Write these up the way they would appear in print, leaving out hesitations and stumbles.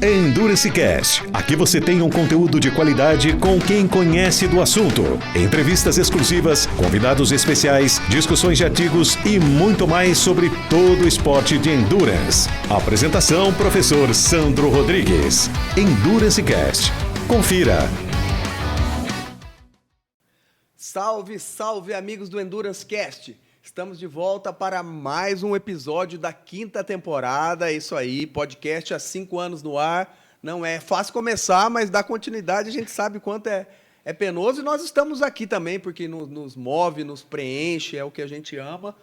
Endurance Cast. Aqui você tem um conteúdo de qualidade com quem conhece do assunto. Entrevistas exclusivas, convidados especiais, discussões de artigos e muito mais sobre todo o esporte de endurance. Apresentação: Professor Sandro Rodrigues. Endurance Cast. Confira. Salve, salve, amigos do Endurance Cast. Estamos de volta para mais um episódio da 5ª temporada. É isso aí, podcast há 5 anos no ar. Não é fácil começar, mas dar continuidade a gente sabe quanto é penoso. E nós estamos aqui também porque nos move, nos preenche, é o que a gente ama.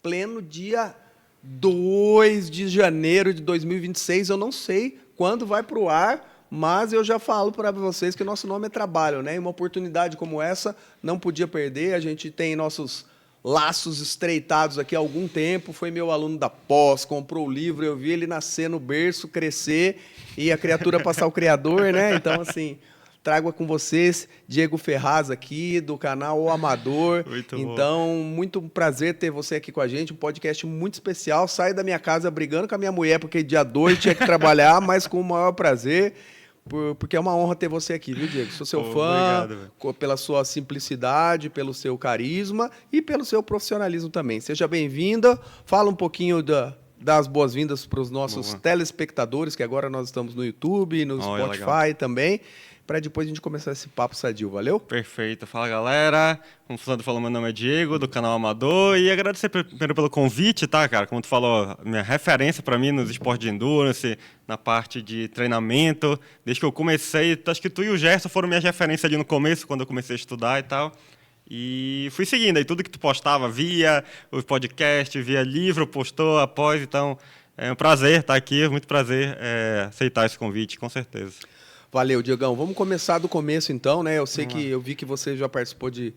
Pleno dia 2 de janeiro de 2026. Eu não sei quando vai para o ar, mas eu já falo para vocês que nosso nome é trabalho, né? E uma oportunidade como essa não podia perder. A gente tem nossos laços estreitados aqui há algum tempo. Foi meu aluno da pós, comprou o livro, eu vi ele nascer no berço, crescer e a criatura passar o criador, né? Então, assim, trago com vocês Diego Ferraz aqui, do canal O Amador. Muito então, bom. muito prazer ter você aqui com a gente, um podcast muito especial. Saio da minha casa brigando com a minha mulher, porque dia 2 tinha que trabalhar, mas com o maior prazer. Porque é uma honra ter você aqui, viu, Diego? Sou seu fã, obrigado, pela sua simplicidade, pelo seu carisma e pelo seu profissionalismo também. Seja bem-vinda. Fala um pouquinho das boas-vindas para os nossos telespectadores, que agora nós estamos no YouTube, no Spotify também, para depois a gente começar esse papo sadio, valeu? Perfeito. Fala, galera. Como o Sandro falou, meu nome é Diego, do canal Amador. E agradecer primeiro pelo convite, tá, cara? Como tu falou, minha referência para mim nos esportes de endurance, na parte de treinamento. Desde que eu comecei, acho que tu e o Gerson foram minhas referências ali no começo, quando eu comecei a estudar e tal. E fui seguindo aí tudo que tu postava, via o podcast, via livro, postou após. Então, é um prazer estar aqui, muito prazer aceitar esse convite, com certeza. Valeu, Diegão. Vamos começar do começo, então, né? Eu vi que você já participou de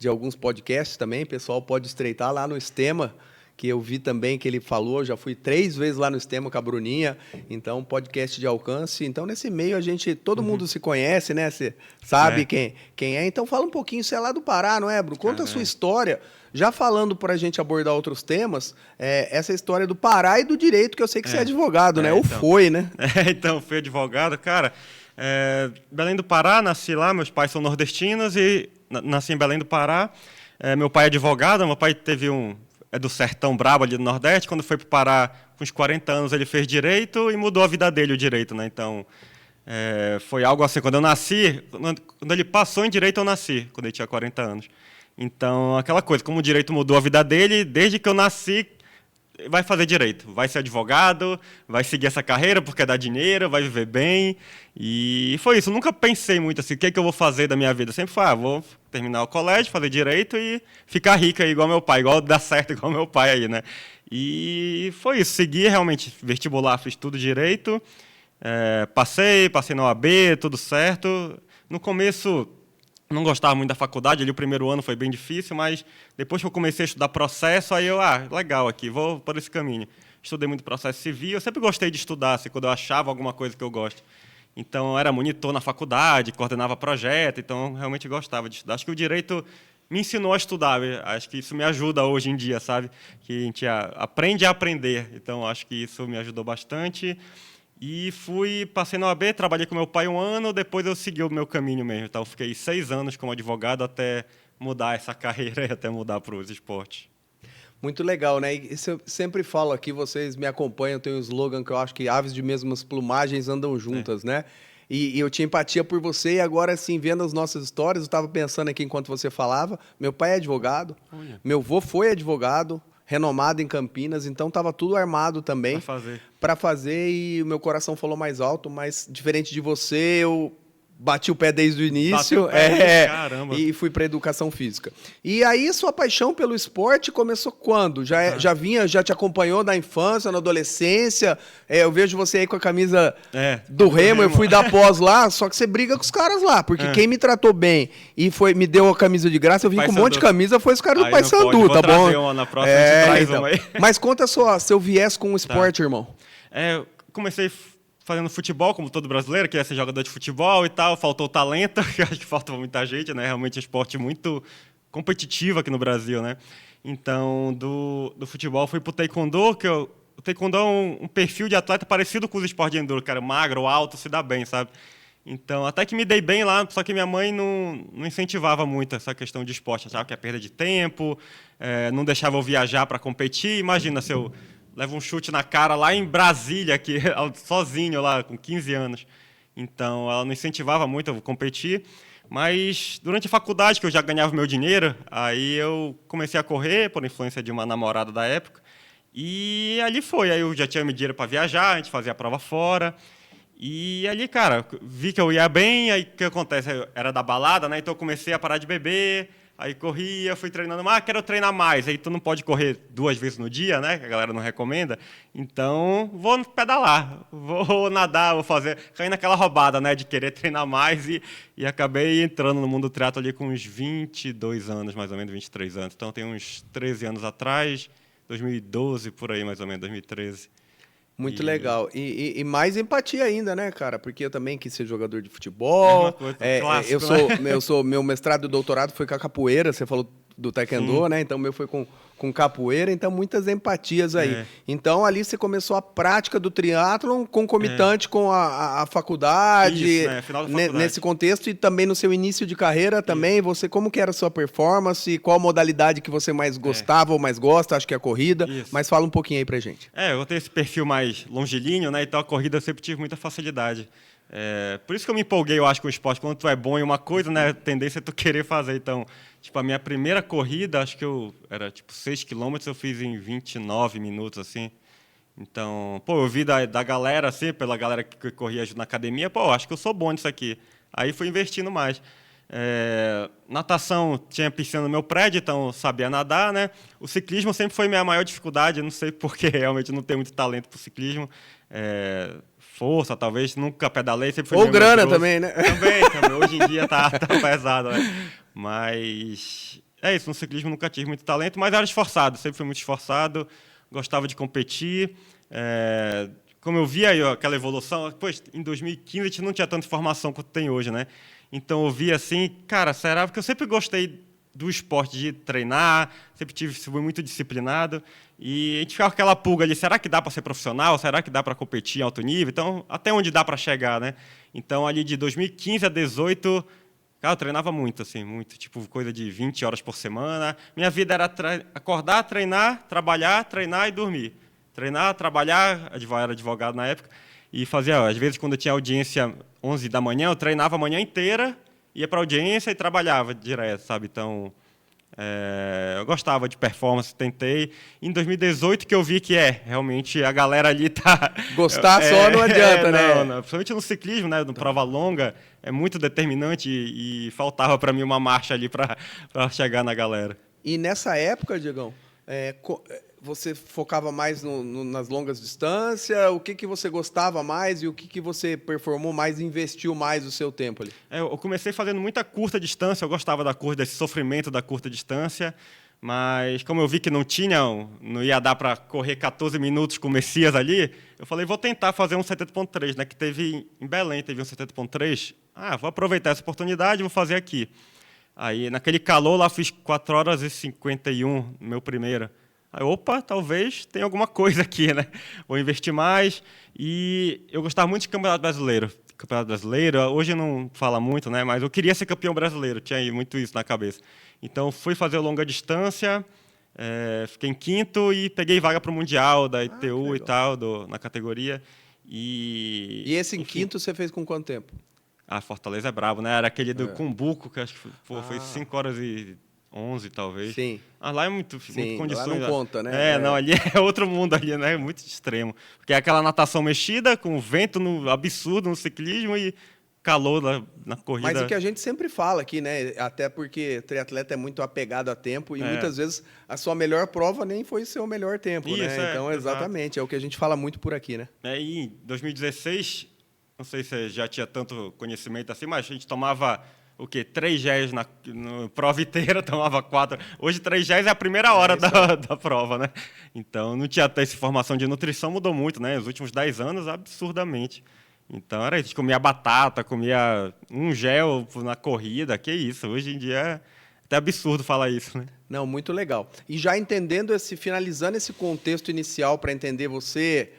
alguns podcasts também. O pessoal pode estreitar lá no Estema, que eu vi também que ele falou. Já fui 3 vezes lá no Estema com a Bruninha. Então, podcast de alcance. Então, nesse meio, todo mundo se conhece, né? Você sabe quem é. Então, fala um pouquinho. Você é lá do Pará, não é, Bru? Conta a sua história. Já falando para a gente abordar outros temas, essa história do Pará e do direito, que eu sei que você é advogado, né? Ou então, foi, né? Então, fui advogado, cara. Belém do Pará, nasci lá, meus pais são nordestinos e nasci em Belém do Pará. Meu pai é advogado, meu pai é do sertão brabo ali do Nordeste. Quando foi para o Pará, com uns 40 anos, ele fez direito e mudou a vida dele o direito, né? Então, foi algo assim, quando eu nasci, quando ele passou em direito, eu nasci, quando ele tinha 40 anos. Então, aquela coisa, como o direito mudou a vida dele, desde que eu nasci, vai fazer direito, vai ser advogado, vai seguir essa carreira porque dá dinheiro, vai viver bem. E foi isso, eu nunca pensei muito assim, o que é que eu vou fazer da minha vida? Eu sempre falei, vou terminar o colégio, fazer direito e ficar rico aí igual meu pai, dar certo igual meu pai aí, né? E foi isso, segui realmente vestibular, fiz tudo direito, passei na OAB, tudo certo. No começo não gostava muito da faculdade, ali o primeiro ano foi bem difícil, mas depois que eu comecei a estudar processo, aí legal aqui, vou por esse caminho. Estudei muito processo civil, eu sempre gostei de estudar, assim, quando eu achava alguma coisa que eu gosto. Então, eu era monitor na faculdade, coordenava projeto, então realmente gostava de estudar. Acho que o direito me ensinou a estudar, acho que isso me ajuda hoje em dia, sabe? Que a gente aprende a aprender, então acho que isso me ajudou bastante. E passei na OAB, trabalhei com meu pai 1 ano, depois eu segui o meu caminho mesmo. Então, fiquei 6 anos como advogado até mudar essa carreira e até mudar para os esportes. Muito legal, né? E isso eu sempre falo aqui, vocês me acompanham, tem um slogan que eu acho que aves de mesmas plumagens andam juntas, né? E eu tinha empatia por você e agora, assim, vendo as nossas histórias, eu estava pensando aqui enquanto você falava, meu pai é advogado, meu avô foi advogado, renomado em Campinas, então estava tudo armado também para fazer e o meu coração falou mais alto, mas diferente de você, eu bati o pé desde o início caramba. E fui para educação física. E aí sua paixão pelo esporte começou quando? Já te acompanhou da infância, na adolescência? Eu vejo você aí com a camisa do Remo, eu fui dar pós lá, só que você briga com os caras lá, porque quem me tratou bem e me deu a camisa de graça, eu vim com um monte de camisa, foi os caras do Paysandu, tá bom? Na próxima a gente traz uma aí. Mas conta seu viés com o esporte, irmão. Comecei fazendo futebol, como todo brasileiro, queria ser jogador de futebol e tal, faltou talento, que acho que faltou muita gente, né? Realmente é um esporte muito competitivo aqui no Brasil, né? Então, do futebol fui pro taekwondo, que eu o taekwondo é um perfil de atleta parecido com os esportes de enduro, cara, magro, alto, se dá bem, sabe? Então, até que me dei bem lá, só que minha mãe não incentivava muito essa questão de esporte, achava que é perda de tempo, não deixava eu viajar para competir. Imagina se eu levo um chute na cara lá em Brasília, aqui, sozinho lá, com 15 anos. Então, ela não incentivava muito eu competir. Mas durante a faculdade, que eu já ganhava meu dinheiro, aí eu comecei a correr, por influência de uma namorada da época. E ali foi. Aí eu já tinha meu dinheiro para viajar, a gente fazia a prova fora. E ali, cara, vi que eu ia bem, aí o que acontece? Eu era da balada, né? Então eu comecei a parar de beber, aí corria, fui treinando mais, quero treinar mais. Aí tu não pode correr 2 vezes no dia, né? Que a galera não recomenda. Então, vou pedalar, vou nadar, vou fazer... Caí naquela roubada, né? De querer treinar mais e acabei entrando no mundo do triatlo ali com uns 22 anos, mais ou menos, 23 anos. Então, tem uns 13 anos atrás, 2012, por aí, mais ou menos, 2013. Muito legal. E mais empatia ainda, né, cara? Porque eu também quis ser jogador de futebol. Mesma coisa, clássico, Meu mestrado e doutorado foi com a capoeira, você falou do taekwondo, né? Então, o meu foi com capoeira, então muitas empatias aí. Então, ali você começou a prática do triatlon concomitante com a faculdade, Isso, final da faculdade. Nesse contexto, e também no seu início de carreira também, você, como que era a sua performance, qual modalidade que você mais gostava ou mais gosta, acho que é a corrida, mas fala um pouquinho aí pra gente. Eu tenho esse perfil mais longilíneo, né? Então a corrida eu sempre tive muita facilidade. Por isso que eu me empolguei, eu acho, com o esporte. Quando tu é bom em uma coisa, né, a tendência é tu querer fazer. Então, tipo, a minha primeira corrida, acho que era tipo 6 quilômetros, eu fiz em 29 minutos, assim. Então, pô, eu vi da galera, assim, pela galera que corria na academia, pô, acho que eu sou bom nisso aqui. Aí fui investindo mais. Natação, tinha piscina no meu prédio, então eu sabia nadar, né? O ciclismo sempre foi minha maior dificuldade, não sei porque realmente não tenho muito talento para o ciclismo. Força, talvez, nunca pedalei, sempre fui Ou meio grana medroso. também, né? Também. Hoje em dia tá pesado, né? Mas é isso, no ciclismo nunca tive muito talento, mas era esforçado, sempre fui muito esforçado, gostava de competir. Como eu via aí, aquela evolução, pois, em 2015 a gente não tinha tanta informação quanto tem hoje, né? Então eu via assim, cara, será? Porque eu sempre gostei do esporte, de treinar, fui muito disciplinado, e a gente ficava com aquela pulga ali, será que dá para ser profissional? Será que dá para competir em alto nível? Então, até onde dá para chegar, né? Então, ali de 2015 a 2018, cara, eu treinava muito, assim, muito, tipo, coisa de 20 horas por semana. Minha vida era acordar, treinar, trabalhar, treinar e dormir. Treinar, trabalhar, eu era advogado na época, e fazia, às vezes, quando eu tinha audiência 11 da manhã, eu treinava a manhã inteira, ia para a audiência e trabalhava direto, sabe? Então, eu gostava de performance, tentei. Em 2018 que eu vi que realmente a galera ali tá... Gostar só não adianta, né? Não, principalmente no ciclismo, né? No prova longa, é muito determinante e faltava para mim uma marcha ali para chegar na galera. E nessa época, Diegão, você focava mais nas longas distâncias? O que você gostava mais e o que você performou mais e investiu mais o seu tempo ali? Eu comecei fazendo muita curta distância, eu gostava desse sofrimento da curta distância, mas como eu vi que não ia dar para correr 14 minutos com o Messias ali, eu falei, vou tentar fazer um 70.3, né, que teve em Belém, teve um 70.3. Vou aproveitar essa oportunidade e vou fazer aqui. Aí, naquele calor lá, fiz 4 horas e 51, meu primeiro. Aí, opa, talvez tenha alguma coisa aqui, né? Vou investir mais. E eu gostava muito de Campeonato Brasileiro. Campeonato Brasileiro, hoje não fala muito, né? Mas eu queria ser campeão brasileiro, tinha muito isso na cabeça. Então, fui fazer longa distância, fiquei em 5º e peguei vaga para o Mundial da ITU e tal, na categoria. E esse em 5º você fez com quanto tempo? Fortaleza é brabo, né? Era aquele do Cumbuco, que acho que foi 5 horas e 11, talvez. Sim. Lá é muito condições. Lá não conta, né? Não, ali é outro mundo, ali, né? Muito extremo. Porque é aquela natação mexida, com vento absurdo no ciclismo e calor na corrida. Mas o que a gente sempre fala aqui, né? Até porque triatleta é muito apegado a tempo e muitas vezes a sua melhor prova nem foi o seu melhor tempo, isso, né? Então, exatamente, é o que a gente fala muito por aqui, né? E em 2016, não sei se você já tinha tanto conhecimento assim, mas a gente tomava... 3 géis na prova inteira, tomava 4. Hoje, 3 géis é a primeira hora da prova, né? Então, não tinha até essa informação de nutrição, mudou muito, né? Nos últimos 10 anos, absurdamente. Então, era isso. A gente comia batata, comia um gel na corrida, que isso. Hoje em dia, é até absurdo falar isso, né? Não, muito legal. E já entendendo finalizando esse contexto inicial para entender você,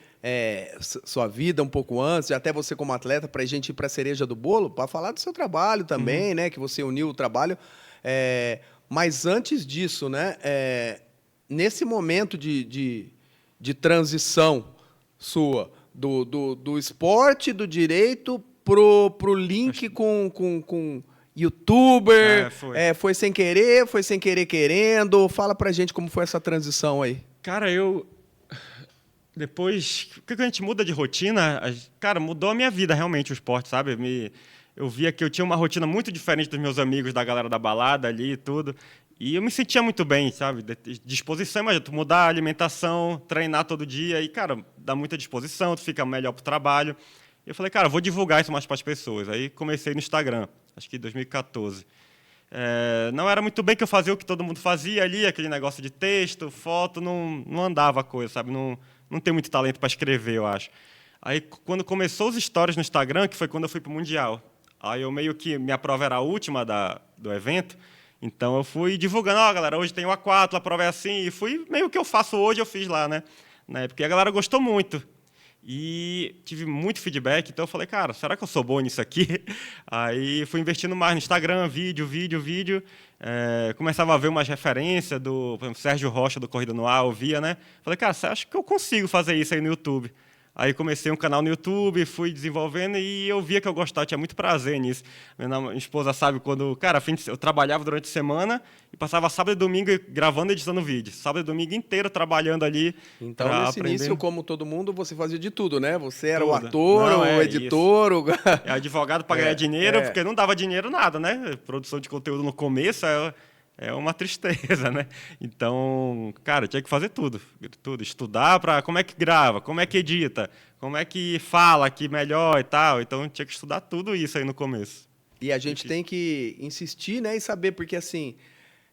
sua vida um pouco antes, até você como atleta, para a gente ir para a cereja do bolo, para falar do seu trabalho também, né? Que você uniu o trabalho. Mas antes disso, né? Nesse momento de transição sua, do esporte, do direito, pro link com YouTuber, foi sem querer, foi sem querer querendo. Fala pra gente como foi essa transição aí. Cara, depois que a gente muda de rotina, cara, mudou a minha vida realmente o esporte, sabe? Eu via que eu tinha uma rotina muito diferente dos meus amigos, da galera da balada ali e tudo. E eu me sentia muito bem, sabe? Disposição, imagina, tu mudar a alimentação, treinar todo dia e, cara, dá muita disposição, tu fica melhor pro trabalho. E eu falei, cara, vou divulgar isso mais para as pessoas. Aí comecei no Instagram, acho que em 2014. Não era muito bem que eu fazia o que todo mundo fazia ali, aquele negócio de texto, foto, não andava a coisa, sabe? Não tenho muito talento para escrever, eu acho. Aí, quando começou os stories no Instagram, que foi quando eu fui pro Mundial, aí eu meio que, minha prova era a última do evento, então eu fui divulgando, galera, hoje tem o A4, a prova é assim, e fui, meio que eu faço hoje, eu fiz lá, né? Na época, e a galera gostou muito. E tive muito feedback, então eu falei, cara, será que eu sou bom nisso aqui? Aí fui investindo mais no Instagram, vídeo. Começava a ver umas referências do, por exemplo, Sérgio Rocha, do Corrida no Ar, eu via, né? Falei, cara, você acha que eu consigo fazer isso aí no YouTube? Aí comecei um canal no YouTube, fui desenvolvendo e eu via que eu gostava, tinha muito prazer nisso. Minha esposa sabe quando... Cara, eu trabalhava durante a semana e passava sábado e domingo gravando e editando vídeo. Sábado e domingo inteiro trabalhando ali. Então, nesse início, como todo mundo, você fazia de tudo, né? Você era tudo. O ator, o editor... É advogado para ganhar dinheiro, porque não dava dinheiro nada, né? Produção de conteúdo no começo é uma tristeza, né? Então, cara, tinha que fazer tudo. Estudar para como é que grava, como é que edita, como é que fala aqui melhor e tal. Então, tinha que estudar tudo isso aí no começo. E a gente tem que insistir, né? E saber, porque assim,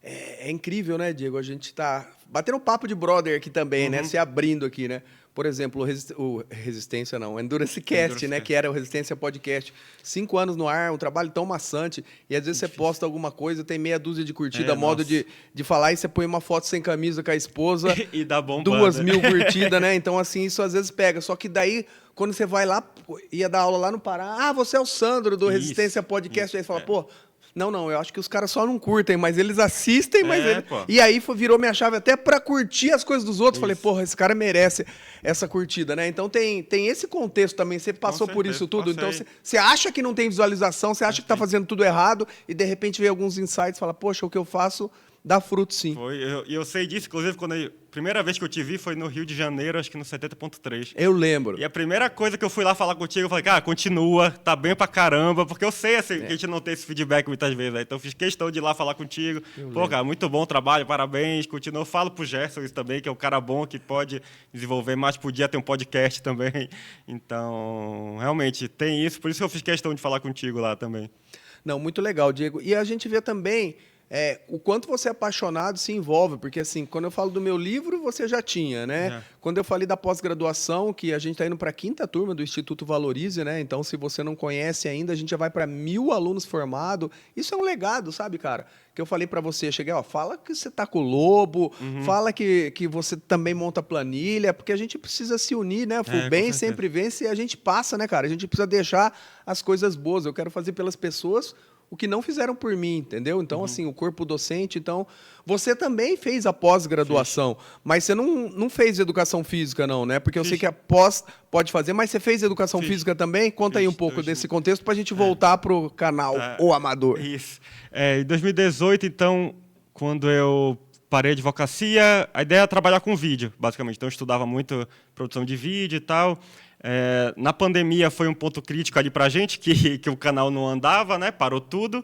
é incrível, né, Diego? A gente tá batendo um papo de brother aqui também, né? Se abrindo aqui, né? Por exemplo, o Resistência não, o Endurance Cast, né? Que era o Resistência Podcast. 5 anos no ar, um trabalho tão maçante. E às vezes você posta alguma coisa, tem meia dúzia de curtida, modo de falar, e você põe uma foto sem camisa com a esposa. E dá bom 2.000 curtidas, né? Então, assim, isso às vezes pega. Só que daí, quando você vai lá, ia dar aula lá no Pará, você é o Sandro do Resistência Podcast. Aí você fala, pô... Não, eu acho que os caras só não curtem, mas eles assistem, mas E aí virou minha chave até pra curtir as coisas dos outros. Falei, porra, esse cara merece essa curtida, né? Então tem esse contexto também, você passou por isso tudo. Então você acha que não tem visualização, você acha que tá fazendo tudo errado, e de repente vem alguns insights e fala, poxa, o que eu faço dá fruto sim. E eu sei disso, inclusive, primeira vez que eu te vi foi no Rio de Janeiro, acho que no 70.3. Eu lembro. E a primeira coisa que eu fui lá falar contigo, eu falei, cara, continua, tá bem pra caramba, porque eu sei assim, que a gente não tem esse feedback muitas vezes, né? Então eu fiz questão de ir lá falar contigo. Pô, cara, muito bom o trabalho, parabéns, continua. Eu falo pro Gerson isso também, que é um cara bom, que pode desenvolver mais, podia ter um podcast também. Então, realmente, tem isso, por isso que eu fiz questão de falar contigo lá também. Não, muito legal, Diego. E a gente vê também... o quanto você é apaixonado se envolve, porque assim, quando eu falo do meu livro, você já tinha, né? Quando eu falei da pós-graduação, que a gente está indo para a 5ª turma do Instituto Valorize, né? Então, se você não conhece ainda, a gente já vai para 1.000 alunos formados. Isso é um legado, sabe, cara? Que eu falei para você, cheguei, fala que você tá com o Lobo, fala que você também monta planilha, porque a gente precisa se unir, né? O Fubem sempre vence e a gente passa, né, cara? A gente precisa deixar as coisas boas. Eu quero fazer pelas pessoas o que não fizeram por mim, entendeu? Então, assim, o corpo docente... Então, você também fez a pós-graduação, mas você não fez educação física, não, né? Porque eu sei que a pós pode fazer, mas você fez educação física também? Conta aí um pouco desse contexto para a gente voltar para o canal O Amador. Isso. Em 2018, então, quando eu parei a advocacia, a ideia era trabalhar com vídeo, basicamente. Então, eu estudava muito produção de vídeo e tal... na pandemia foi um ponto crítico ali para a gente, que o canal não andava, né? Parou tudo.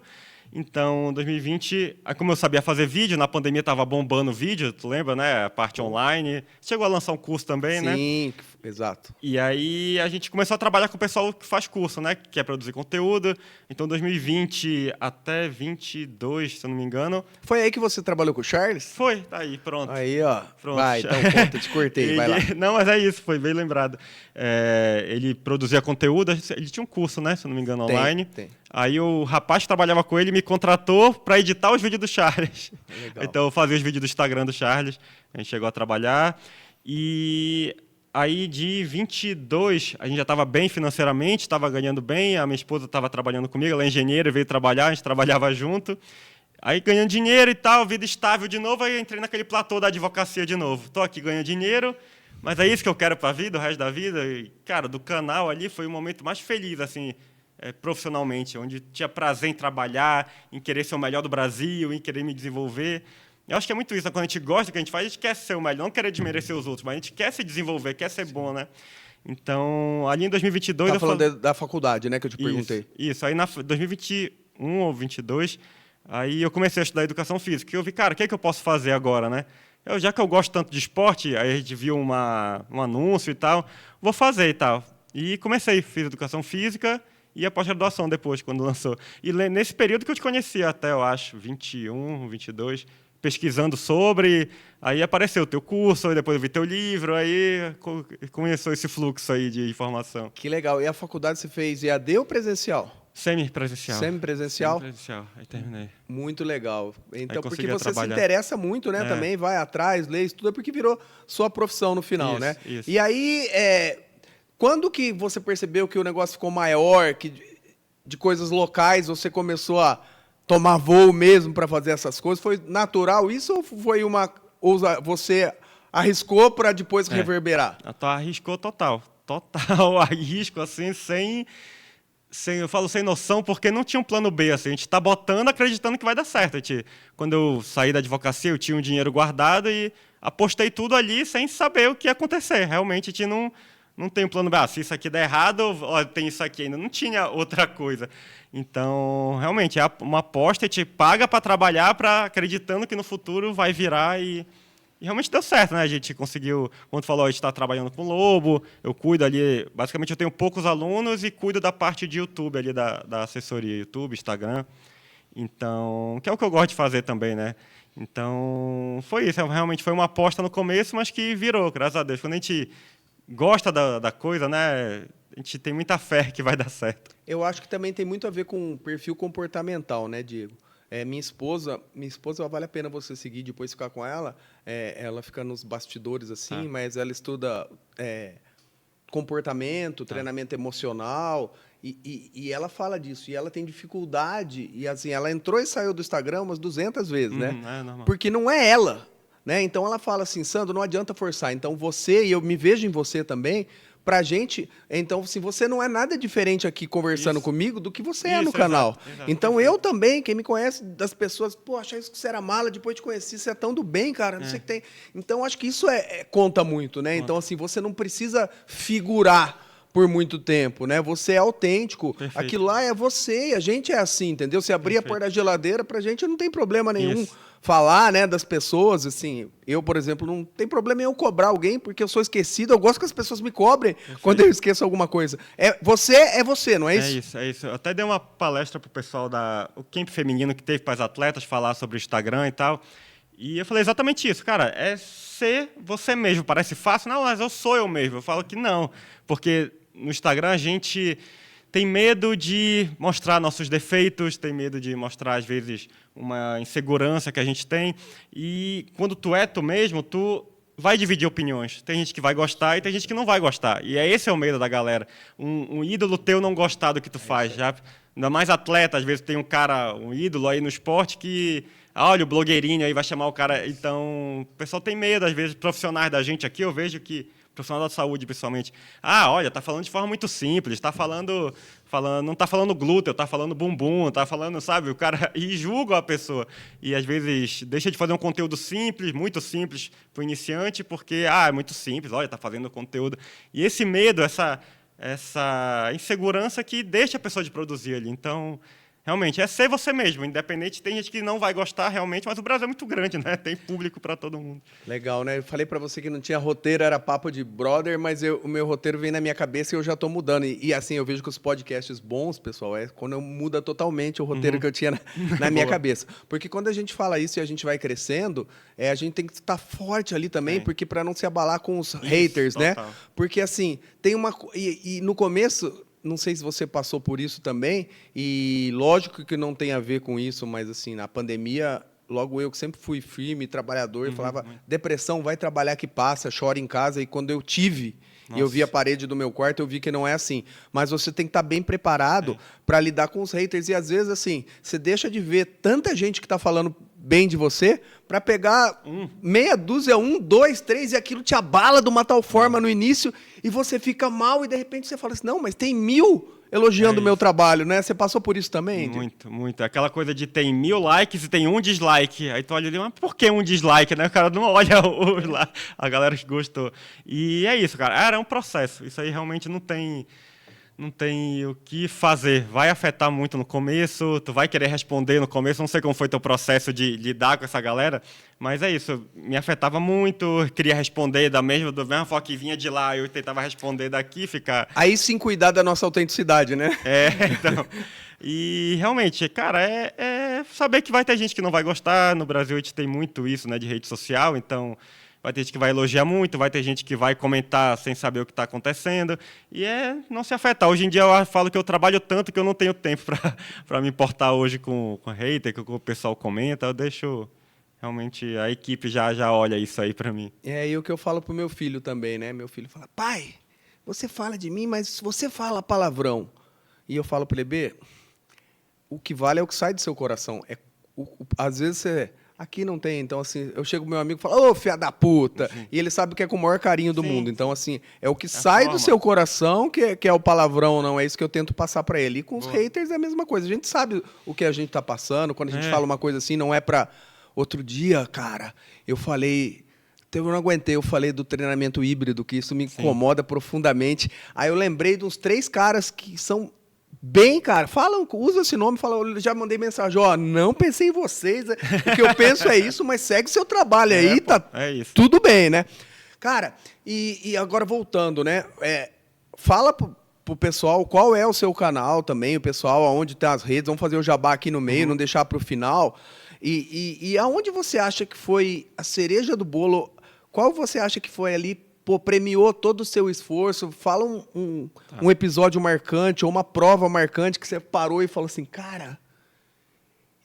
Então, em 2020, como eu sabia fazer vídeo, na pandemia estava bombando o vídeo, tu lembra, né? A parte online. Chegou a lançar um curso também, né? Sim, Exato. E aí a gente começou a trabalhar com o pessoal que faz curso, né? Que quer produzir conteúdo. Então, 2020 até 22, se eu não me engano. Foi aí que você trabalhou com o Charles? Foi, tá aí, pronto. Aí, ó. Pronto. Vai, então conta, te cortei, vai lá. Não, mas é isso, foi bem lembrado. Ele produzia conteúdo, ele tinha um curso, né? Se eu não me engano, online. Tem. Aí o rapaz que trabalhava com ele me contratou para editar os vídeos do Charles. Legal. Então, eu fazia os vídeos do Instagram do Charles. A gente chegou a trabalhar. E aí, de 22, a gente já estava bem financeiramente, estava ganhando bem. A minha esposa estava trabalhando comigo, ela é engenheira, veio trabalhar, a gente trabalhava junto. Aí, ganhando dinheiro e tal, vida estável de novo, aí entrei naquele platô da advocacia de novo. Estou aqui ganhando dinheiro, mas é isso que eu quero para a vida, o resto da vida. E, cara, do canal ali foi o momento mais feliz, assim, profissionalmente, onde tinha prazer em trabalhar, em querer ser o melhor do Brasil, em querer me desenvolver. Eu acho que é muito isso, né? Quando a gente gosta do que a gente faz, a gente quer ser o melhor, não querer desmerecer os outros, mas a gente quer se desenvolver, quer ser bom, né? Então, ali em 2022... Tá falando da faculdade, né, que eu te perguntei. Isso. Aí, em 2021 ou 2022, aí eu comecei a estudar educação física. E eu vi, cara, o que é que eu posso fazer agora, né? Já que eu gosto tanto de esporte, aí a gente viu um anúncio e tal, vou fazer e tal. E comecei, fiz educação física e a pós-graduação depois, quando lançou. E nesse período que eu te conhecia até, eu acho, 21, 22... pesquisando sobre, aí apareceu o teu curso, aí depois eu vi teu livro, aí começou esse fluxo aí de informação. Que legal. E a faculdade você fez EAD ou presencial? Semi-presencial. Semi-presencial? Semi-presencial, aí terminei. Muito legal. Então, porque você trabalhar. se interessa muito, né, também, vai atrás, lê, estuda, porque virou sua profissão no final, Isso, né? isso. E aí, quando que você percebeu que o negócio ficou maior, que de coisas locais você começou a tomar voo mesmo para fazer essas coisas? Foi natural isso ou foi você arriscou para depois reverberar? Tu arriscou total. Total arrisco, assim, eu falo sem noção, porque não tinha um plano B, assim, a gente está botando, acreditando que vai dar certo. Quando eu saí da advocacia, eu tinha um dinheiro guardado e apostei tudo ali sem saber o que ia acontecer. Realmente, a gente não tem um plano B. Se isso aqui der errado, ó, tem isso aqui ainda. Não tinha outra coisa. Então, realmente, é uma aposta, a gente paga para trabalhar, acreditando que no futuro vai virar e realmente deu certo, né? A gente conseguiu, como tu falou, a gente está trabalhando com o Lobo, eu cuido ali, basicamente eu tenho poucos alunos e cuido da parte de YouTube ali, da assessoria, YouTube, Instagram. Então, que é o que eu gosto de fazer também, né? Então, foi isso, realmente foi uma aposta no começo, mas que virou, graças a Deus. Quando a gente gosta da coisa, né? A gente tem muita fé que vai dar certo. Eu acho que também tem muito a ver com o perfil comportamental, né, Diego? Minha esposa, vale a pena você seguir, depois ficar com ela. Ela fica nos bastidores, assim, mas ela estuda comportamento, treinamento emocional, e ela fala disso. E ela tem dificuldade, e assim, ela entrou e saiu do Instagram umas 200 vezes, né? É normal. Porque não é ela, né? Então ela fala assim, Sandro, não adianta forçar. Então você, e eu me vejo em você também, pra gente, então, assim, você não é nada diferente aqui conversando comigo do que você é no canal. Exato, então, eu também, quem me conhece das pessoas, pô, achei isso que você era mala, depois te conheci, você é tão do bem, cara, não sei o que tem. Então, acho que isso conta muito, né? Então, assim, você não precisa figurar por muito tempo, né? Você é autêntico. Perfeito. Aquilo lá é você, e a gente é assim, entendeu? Se abrir a porta da geladeira, pra gente não tem problema nenhum. Isso. Falar, né, das pessoas, assim, eu, por exemplo, não tem problema em eu cobrar alguém, porque eu sou esquecido, eu gosto que as pessoas me cobrem quando eu esqueço alguma coisa. Você, não é isso? É isso. Eu até dei uma palestra pro pessoal o camp feminino que teve para as atletas falar sobre o Instagram e tal, e eu falei exatamente isso, cara, é ser você mesmo. Parece fácil? Não, mas eu sou eu mesmo. Eu falo que não, porque no Instagram a gente tem medo de mostrar nossos defeitos, tem medo de mostrar, às vezes, uma insegurança que a gente tem. E quando tu é tu mesmo, tu vai dividir opiniões. Tem gente que vai gostar e tem gente que não vai gostar. E esse é o medo da galera. Um ídolo teu não gostar do que tu faz. Já, ainda mais atleta, às vezes tem um ídolo aí no esporte que... olha, o blogueirinho aí vai chamar o cara... Então, o pessoal tem medo, às vezes, profissionais da gente aqui, eu vejo que... profissional da saúde, principalmente. Olha, tá falando de forma muito simples, não tá falando glúteo, tá falando bumbum, tá falando, sabe, o cara, e julga a pessoa. E às vezes deixa de fazer um conteúdo simples, muito simples para o iniciante, porque, é muito simples, olha, tá fazendo conteúdo. E esse medo, essa insegurança que deixa a pessoa de produzir ali. Então, realmente, é ser você mesmo, independente, tem gente que não vai gostar realmente, mas o Brasil é muito grande, né? Tem público para todo mundo. Legal, né? Eu falei pra você que não tinha roteiro, era papo de brother, mas o meu roteiro vem na minha cabeça e eu já tô mudando. E assim, eu vejo que os podcasts bons, pessoal, é quando eu muda totalmente o roteiro que eu tinha na minha cabeça. Porque quando a gente fala isso e a gente vai crescendo, a gente tem que estar forte ali também, porque para não se abalar com os haters, né? total. Porque assim, tem uma... E no começo... Não sei se você passou por isso também, e lógico que não tem a ver com isso, mas assim, na pandemia, logo eu que sempre fui firme, trabalhador, falava, depressão, vai trabalhar que passa, chora em casa, e quando eu tive, e eu vi a parede do meu quarto, eu vi que não é assim. Mas você tem que estar bem preparado para lidar com os haters, e às vezes, assim, você deixa de ver tanta gente que está falando bem de você, para pegar meia dúzia, 1, 2, 3, e aquilo te abala de uma tal forma no início, e você fica mal, e de repente você fala assim, não, mas tem 1000 elogiando o meu trabalho, né? Você passou por isso também? Muito, muito. Aquela coisa de tem 1000 likes e tem um dislike. Aí tu olha ali, mas por que um dislike, né? O cara não olha a galera que gostou. E é isso, cara. Era um processo. Isso aí realmente não tem o que fazer. Vai afetar muito no começo, tu vai querer responder no começo, não sei como foi teu processo de lidar com essa galera, mas é isso, me afetava muito, queria responder da mesma forma que vinha de lá, eu tentava responder daqui, ficar... Aí sim cuidar da nossa autenticidade, né? Então... E realmente, cara, é saber que vai ter gente que não vai gostar, no Brasil a gente tem muito isso, né, de rede social, então... Vai ter gente que vai elogiar muito, vai ter gente que vai comentar sem saber o que está acontecendo. E não se afetar. Hoje em dia eu falo que eu trabalho tanto que eu não tenho tempo para me importar hoje com hater, que o pessoal comenta. Eu deixo... Realmente a equipe já olha isso aí para mim. E o que eu falo pro meu filho também, né? Meu filho fala, pai, você fala de mim, mas você fala palavrão. E eu falo para ele, B, o que vale é o que sai do seu coração. Às vezes você... Aqui não tem, então assim, eu chego pro meu amigo e falo, ô, filha da puta, e ele sabe que é com o maior carinho do mundo, então assim, é o que sai do seu coração que é o palavrão, não é isso que eu tento passar pra ele. E com os haters é a mesma coisa, a gente sabe o que a gente tá passando, quando a gente fala uma coisa assim, não é pra... Outro dia, cara, eu falei... Eu não aguentei, eu falei do treinamento híbrido, que isso me incomoda profundamente. Aí eu lembrei de uns 3 caras que são... Bem, cara, usa esse nome, eu já mandei mensagem, não pensei em vocês, o que eu penso é isso, mas segue seu trabalho aí, tá tudo bem, né? Cara, e agora voltando, né? Fala pro pessoal qual é o seu canal também, o pessoal, aonde tá as redes, vamos fazer o jabá aqui no meio, não deixar pro final. E aonde você acha que foi a cereja do bolo, qual você acha que foi ali, premiou todo o seu esforço? Fala um episódio marcante ou uma prova marcante que você parou e falou assim, cara,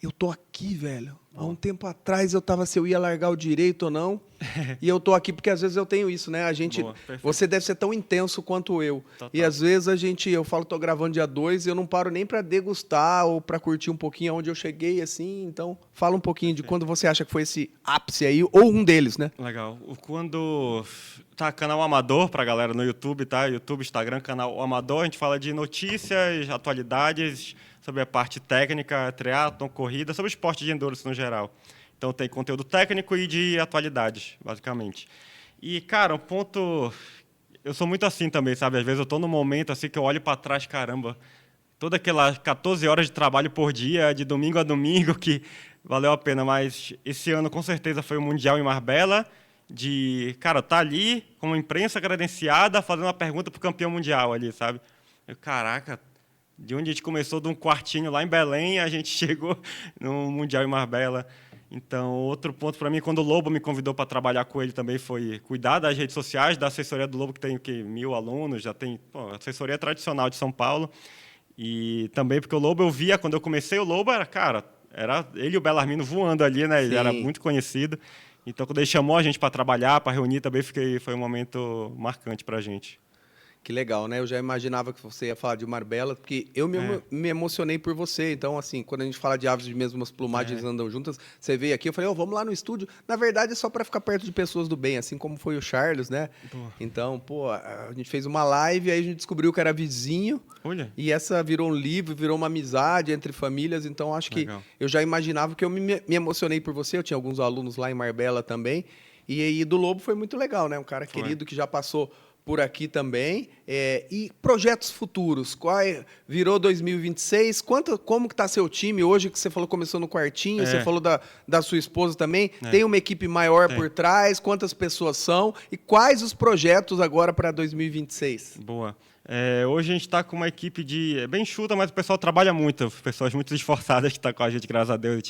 eu tô aqui, velho. Há um tempo atrás eu tava se eu ia largar o direito ou não. E eu tô aqui porque às vezes eu tenho isso, né? Você deve ser tão intenso quanto eu. Total. E às vezes eu falo, tô gravando dia 2 e eu não paro nem para degustar ou para curtir um pouquinho aonde eu cheguei, assim. Então, fala um pouquinho de quando você acha que foi esse ápice aí, ou um deles, né? Legal. Quando tá canal amador pra galera no YouTube, tá? YouTube, Instagram, canal amador, a gente fala de notícias, atualidades, sobre a parte técnica, triatlon, corrida, sobre esporte de endurance no geral. Então tem conteúdo técnico e de atualidades, basicamente. E, cara, um ponto... Eu sou muito assim também, sabe? Às vezes eu estou num momento assim que eu olho para trás, caramba, todas aquelas 14 horas de trabalho por dia, de domingo a domingo, que valeu a pena. Mas esse ano, com certeza, foi o Mundial em Marbella, cara, tá ali com uma imprensa credenciada, fazendo uma pergunta pro campeão mundial ali, sabe? Caraca, de onde a gente começou, de um quartinho lá em Belém, a gente chegou no Mundial em Marbella. Então, outro ponto para mim, quando o Lobo me convidou para trabalhar com ele também, foi cuidar das redes sociais, da assessoria do Lobo, que tem 1000 alunos, já tem assessoria tradicional de São Paulo. E também porque o Lobo, eu via, quando eu comecei, o Lobo era ele e o Bellarmino voando ali, né? Ele era muito conhecido. Então, quando ele chamou a gente para trabalhar, para reunir, também foi um momento marcante para a gente. Que legal, né? Eu já imaginava que você ia falar de Marbella, porque eu me emocionei por você. Então, assim, quando a gente fala de aves de mesmas plumagens andam juntas, você veio aqui, eu falei, vamos lá no estúdio. Na verdade, é só para ficar perto de pessoas do bem, assim como foi o Charles, né? Então, a gente fez uma live, aí a gente descobriu que era vizinho. Olha. E essa virou um livro, virou uma amizade entre famílias. Então, acho que eu já imaginava que eu me emocionei por você. Eu tinha alguns alunos lá em Marbella também. E aí, do Lobo foi muito legal, né? Um cara querido que já passou por aqui também. E projetos futuros? Virou 2026? Como que está seu time hoje? Que você falou que começou no quartinho, você falou da sua esposa também. Tem uma equipe maior por trás? Quantas pessoas são? E quais os projetos agora para 2026? Boa. Hoje a gente está com uma equipe bem enxuta, mas o pessoal trabalha muito. Pessoas muito esforçadas que estão com a gente, graças a Deus.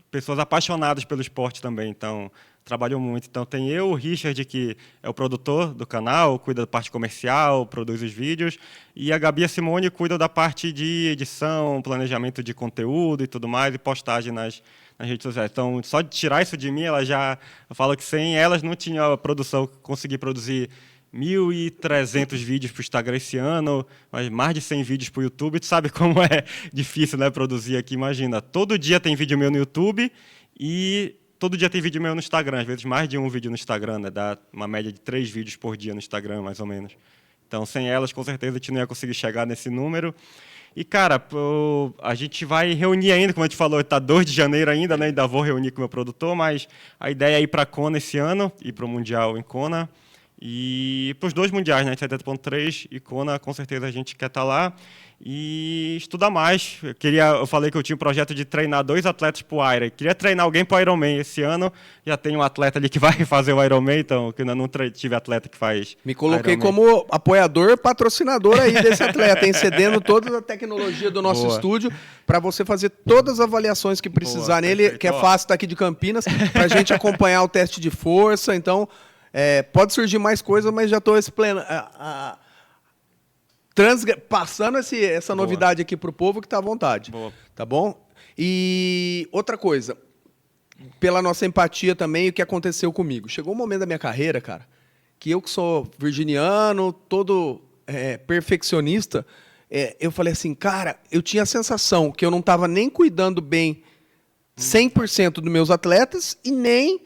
Pessoas apaixonadas pelo esporte também, então trabalham muito. Então tem eu, o Richard, que é o produtor do canal, cuida da parte comercial, produz os vídeos, e a Gabi e a Simone cuidam da parte de edição, planejamento de conteúdo e tudo mais, e postagem nas redes sociais. Então, só de tirar isso de mim, eu falo que sem elas não tinha a produção, consegui produzir 1.300 vídeos para o Instagram esse ano, mas mais de 100 vídeos para o YouTube. Tu sabe como é difícil, né, produzir aqui, imagina. Todo dia tem vídeo meu no YouTube e todo dia tem vídeo meu no Instagram. Às vezes mais de um vídeo no Instagram, né? Dá uma média de 3 vídeos por dia no Instagram, mais ou menos. Então, sem elas, com certeza, a gente não ia conseguir chegar nesse número. E, cara, a gente vai reunir ainda, como a gente falou, está 2 de janeiro ainda, né? Ainda vou reunir com o meu produtor, mas a ideia é ir para a Kona esse ano, ir para o Mundial em Kona. E para os 2 mundiais, né, 70.3 e Kona, com certeza a gente quer estar lá e estudar mais. Eu falei que eu tinha um projeto de treinar 2 atletas para o Iron. Queria treinar alguém para o Ironman esse ano. Já tem um atleta ali que vai fazer o Ironman, então que ainda não tive atleta que faz. Me coloquei Ironman. como apoiador, patrocinador aí desse atleta, hein? Cedendo toda a tecnologia do nosso estúdio para você fazer todas as avaliações que precisar nele, perfeito. que é fácil estar aqui de Campinas, para a gente acompanhar o teste de força. Então, pode surgir mais coisas, mas já estou passando essa novidade aqui para o povo que está à vontade. Boa. Tá bom? E outra coisa, pela nossa empatia também, o que aconteceu comigo. Chegou um momento da minha carreira, cara, que eu que sou virginiano, todo perfeccionista, eu falei assim, cara, eu tinha a sensação que eu não estava nem cuidando bem 100% dos meus atletas e nem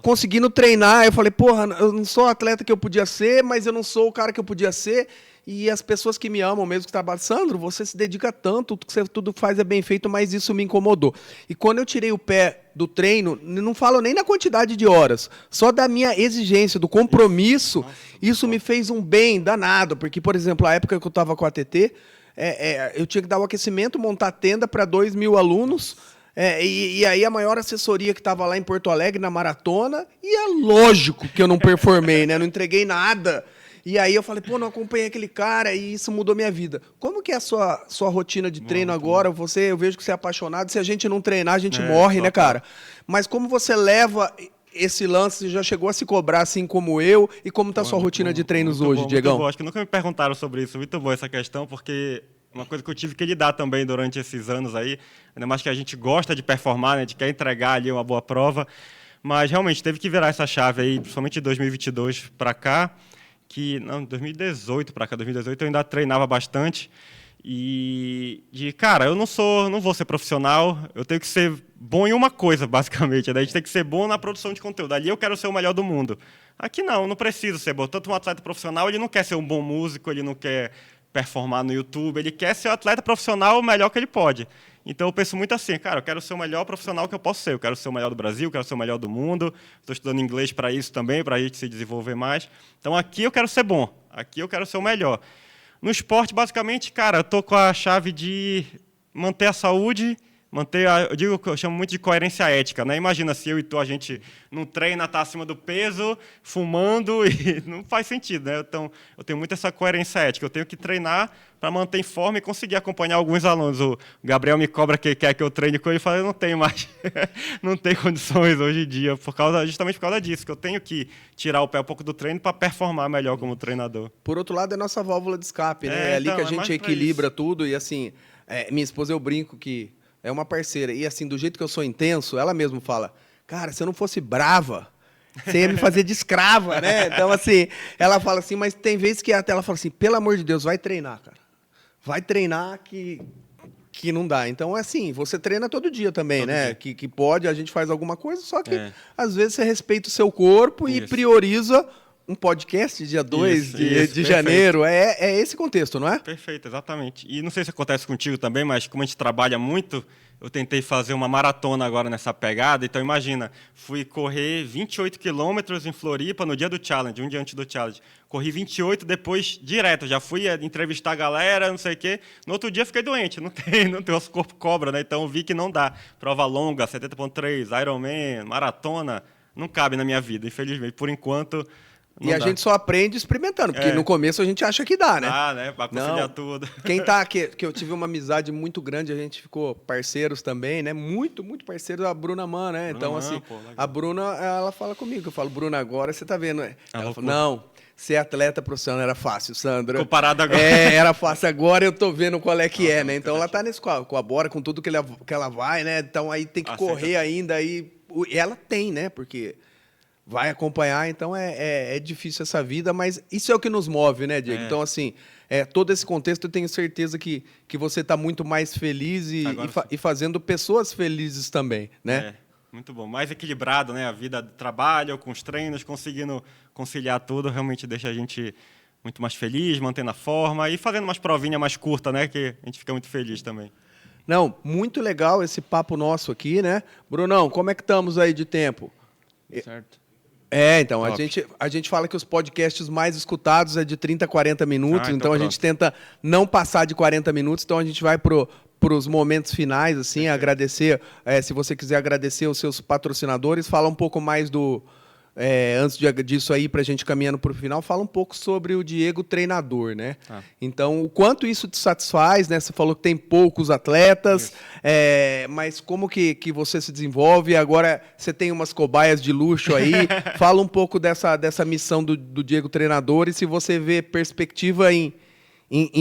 conseguindo treinar. Eu falei, porra, eu não sou o atleta que eu podia ser, mas eu não sou o cara que eu podia ser. E as pessoas que me amam mesmo, que trabalham, Sandro, você se dedica tanto, tudo faz é bem feito, mas isso me incomodou. E quando eu tirei o pé do treino, não falo nem na quantidade de horas, só da minha exigência, do compromisso, isso me fez um bem danado. Porque, por exemplo, a época que eu estava com a ATT, eu tinha que dar o aquecimento, montar tenda para 2.000 alunos. E aí a maior assessoria que estava lá em Porto Alegre, na maratona, e é lógico que eu não performei, né? Não entreguei nada. E aí eu falei, pô, não acompanhei aquele cara e isso mudou minha vida. Como que é a sua rotina de treino agora? Eu vejo que você é apaixonado. Se a gente não treinar, a gente morre, né, cara? Mas como você leva esse lance? Você já chegou a se cobrar assim como eu? E como está a sua rotina de treinos hoje, Diegão? Muito bom. Acho que nunca me perguntaram sobre isso. Muito boa essa questão, porque uma coisa que eu tive que lidar também durante esses anos aí, ainda mais que a gente gosta de performar, né? A gente quer entregar ali uma boa prova, mas realmente teve que virar essa chave aí, principalmente de 2022 para cá, 2018 para cá, 2018 eu ainda treinava bastante cara, eu não vou ser profissional, eu tenho que ser bom em uma coisa, basicamente. Daí a gente tem que ser bom na produção de conteúdo. Ali eu quero ser o melhor do mundo. Aqui não preciso ser bom. Tanto um atleta profissional, ele não quer ser um bom músico, ele não quer performar no YouTube, ele quer ser o atleta profissional o melhor que ele pode. Então eu penso muito assim, cara, eu quero ser o melhor profissional que eu posso ser. Eu quero ser o melhor do Brasil, eu quero ser o melhor do mundo. Estou estudando inglês para isso também, para a gente se desenvolver mais. Então aqui eu quero ser bom, aqui eu quero ser o melhor. No esporte, basicamente, cara, eu estou com a chave de manter a saúde, eu chamo muito de coerência ética, né? Imagina se eu e tu, a gente não treina, tá acima do peso, fumando, e não faz sentido, né? Então, eu tenho muito essa coerência ética. Eu tenho que treinar para manter em forma e conseguir acompanhar alguns alunos. O Gabriel me cobra que quer que eu treine com ele, e fala, eu não tenho mais, não tenho condições hoje em dia, justamente por causa disso, que eu tenho que tirar o pé um pouco do treino para performar melhor como treinador. Por outro lado, é nossa válvula de escape, né? É ali que a gente equilibra tudo, e assim, minha esposa, eu brinco que é uma parceira. E assim, do jeito que eu sou intenso, ela mesma fala, cara, se eu não fosse brava, você ia me fazer de escrava, né? Então, assim, ela fala assim, mas tem vezes que até ela fala assim, pelo amor de Deus, vai treinar, cara. Vai treinar que não dá. Então, é assim, você treina todo dia também, todo né? Dia. Que pode, a gente faz alguma coisa, só que às vezes você respeita o seu corpo e prioriza um podcast dia 2 Isso, de perfeito. janeiro. É esse contexto, não é? Perfeito, exatamente. E não sei se acontece contigo também, mas como a gente trabalha muito, eu tentei fazer uma maratona agora nessa pegada. Então, imagina, fui correr 28 quilômetros em Floripa no dia do challenge, um dia antes do challenge. Corri 28, depois direto, já fui entrevistar a galera, não sei o quê. No outro dia fiquei doente, não tem nosso corpo cobra, né? Então vi que não dá. Prova longa, 70.3, Ironman, maratona, não cabe na minha vida, infelizmente. Por enquanto, não E a dá. gente só aprende experimentando, porque É. no começo a gente acha que dá, né? Dá, né? Pra conciliar Não. tudo. Quem tá aqui, que eu tive uma amizade muito grande, a gente ficou parceiros também, né? Muito, muito parceiros, a Bruna Man, né? Bruna Então, Man, assim, pô, legal. a Bruna, ela fala comigo, eu falo, Bruna, agora você tá vendo, né? Ela loucura. falou, não, ser atleta profissional era fácil, Sandra. Comparado agora. Era fácil, agora eu tô vendo qual é que é, né? Então ela tá nesse com a Bora, com tudo que ela vai, né? Então aí tem que Aceita. correr ainda, e ela tem, né? Porque vai acompanhar, então é difícil essa vida, mas isso é o que nos move, né, Diego? É. Então, assim, todo esse contexto eu tenho certeza que você está muito mais feliz Agora e fazendo pessoas felizes também, né? É, muito bom. Mais equilibrado, né? A vida do trabalho, com os treinos, conseguindo conciliar tudo, realmente deixa a gente muito mais feliz, mantendo a forma e fazendo umas provinhas mais curtas, né? Que a gente fica muito feliz também. Não, muito legal esse papo nosso aqui, né? Brunão, como é que estamos aí de tempo? Certo. Então, a gente fala que os podcasts mais escutados é de 30 a 40 minutos, então então a gente tenta não passar de 40 minutos, então a gente vai para os momentos finais, assim, agradecer, se você quiser agradecer os seus patrocinadores, fala um pouco mais antes disso aí, para a gente caminhando para o final, fala um pouco sobre o Diego treinador, né? Então, o quanto isso te satisfaz, né? Você falou que tem poucos atletas, mas como que você se desenvolve? Agora você tem umas cobaias de luxo aí. Fala um pouco dessa missão do Diego treinador e se você vê perspectiva em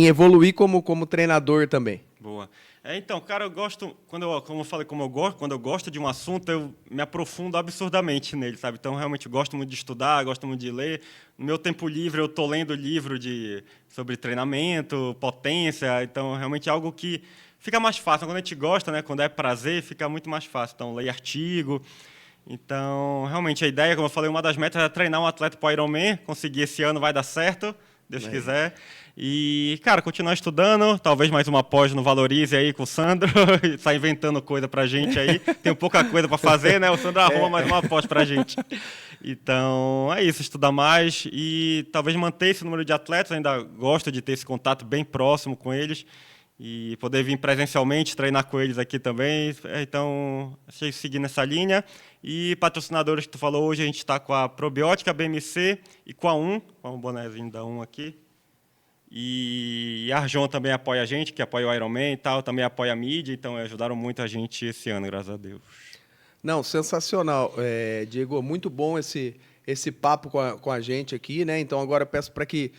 evoluir como treinador também. Boa. Então, cara, eu gosto, como eu falei, quando eu gosto de um assunto, eu me aprofundo absurdamente nele, sabe? Então, realmente, eu gosto muito de estudar, gosto muito de ler. No meu tempo livre, eu estou lendo livro sobre treinamento, potência. Então, realmente é algo que fica mais fácil. Quando a gente gosta, né? Quando é prazer, fica muito mais fácil. Então, leio artigo. Então, realmente, a ideia, como eu falei, uma das metas é treinar um atleta para o Ironman. Conseguir esse ano, vai dar certo, Deus quiser. E, cara, continuar estudando, talvez mais uma pós no Valorize aí com o Sandro, sai inventando coisa pra gente aí. Tem pouca coisa para fazer, né? O Sandro arruma mais uma pós pra gente. Então, é isso, estudar mais e talvez manter esse número de atletas. Ainda gosto de ter esse contato bem próximo com eles e poder vir presencialmente, treinar com eles aqui também. Então, achei seguir nessa linha. E patrocinadores que tu falou hoje, a gente está com a Probiótica, a BMC e com a com o bonezinho da aqui. E a Arjon também apoia a gente, que apoia o Ironman e tal, também apoia a mídia, então ajudaram muito a gente esse ano, graças a Deus. Não, sensacional. Diego, muito bom esse papo com a gente aqui, né? Então agora eu peço para que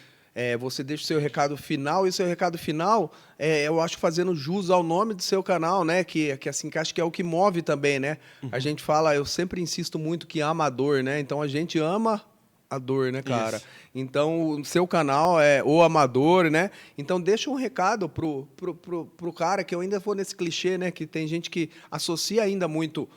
você deixe o seu recado final, e o seu recado final, eu acho fazendo jus ao nome do seu canal, né? Que assim, que acho que é o que move também, né? A gente fala, eu sempre insisto muito que ama a dor, né? Então a gente ama a dor, né, cara? Isso. Então, o seu canal é o amador, né? Então, deixa um recado pro cara, que eu ainda vou nesse clichê, né? Que tem gente que associa ainda muito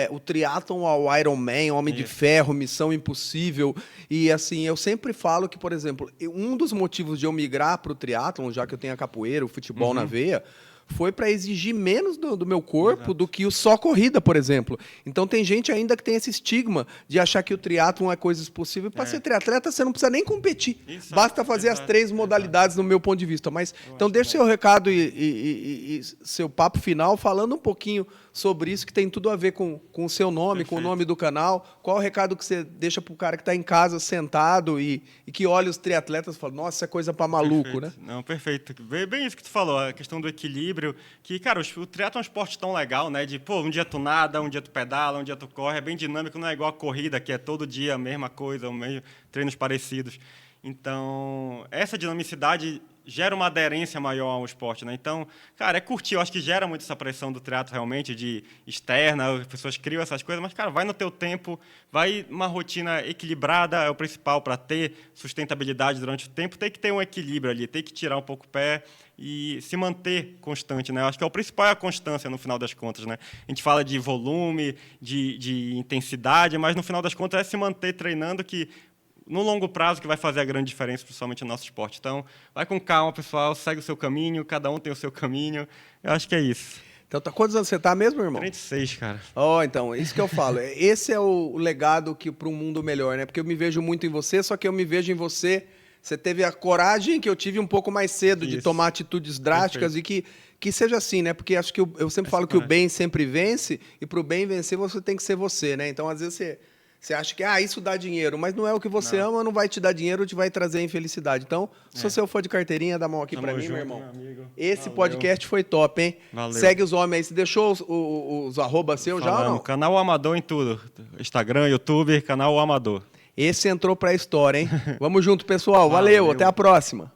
o triatlon ao Ironman, Homem de Ferro, Missão Impossível. E, assim, eu sempre falo que, por exemplo, um dos motivos de eu migrar pro triatlon, já que eu tenho a capoeira, o futebol na veia, foi para exigir menos do meu corpo do que o só corrida, por exemplo. Então tem gente ainda que tem esse estigma de achar que o triatlon é coisa possível. Para ser triatleta, você não precisa nem competir. Exato, Basta fazer as 3 modalidades, no meu ponto de vista. Mas então deixa seu recado e seu papo final falando um pouquinho sobre isso, que tem tudo a ver com o seu nome, com o nome do canal. Qual o recado que você deixa para o cara que está em casa sentado e que olha os triatletas e fala, nossa, isso é coisa para maluco, né? Não, perfeito. Bem isso que tu falou, a questão do equilíbrio, que, cara, o triatlon é um esporte tão legal, né? De, um dia tu nada, um dia tu pedala, um dia tu corre, é bem dinâmico, não é igual a corrida, que é todo dia a mesma coisa, treinos parecidos. Então, essa dinamicidade gera uma aderência maior ao esporte, né? Então, cara, curtir. Eu acho que gera muito essa pressão do triatlo realmente, de externa, as pessoas criam essas coisas, mas, cara, vai no teu tempo, vai uma rotina equilibrada, é o principal para ter sustentabilidade durante o tempo, tem que ter um equilíbrio ali, tem que tirar um pouco o pé e se manter constante, né? Eu acho que o principal é a constância, no final das contas, né? A gente fala de volume, de intensidade, mas, no final das contas, é se manter treinando, que no longo prazo que vai fazer a grande diferença, principalmente no nosso esporte. Então, vai com calma, pessoal, segue o seu caminho, cada um tem o seu caminho. Eu acho que é isso. Então, quantos anos você tá mesmo, irmão? 36, cara. Então, isso que eu falo. Esse é o legado que para um mundo melhor, né? Porque eu me vejo muito em você, só que eu me vejo em você. Você teve a coragem que eu tive um pouco mais cedo de tomar atitudes drásticas. Perfeito. E que seja assim, né? Porque acho que eu sempre falo que o bem sempre vence, e para o bem vencer você tem que ser você, né? Então, às vezes, você acha que isso dá dinheiro, mas não é o que você ama, não vai te dar dinheiro, te vai trazer infelicidade. Então, se você for de carteirinha, dá a mão aqui para mim, meu irmão. Esse podcast foi top, hein? Valeu. Segue os homens aí. Você deixou os arroba seu já ou não? Canal Amador em tudo. Instagram, YouTube, canal Amador. Esse entrou para a história, hein? Vamos junto, pessoal. Valeu, até a próxima.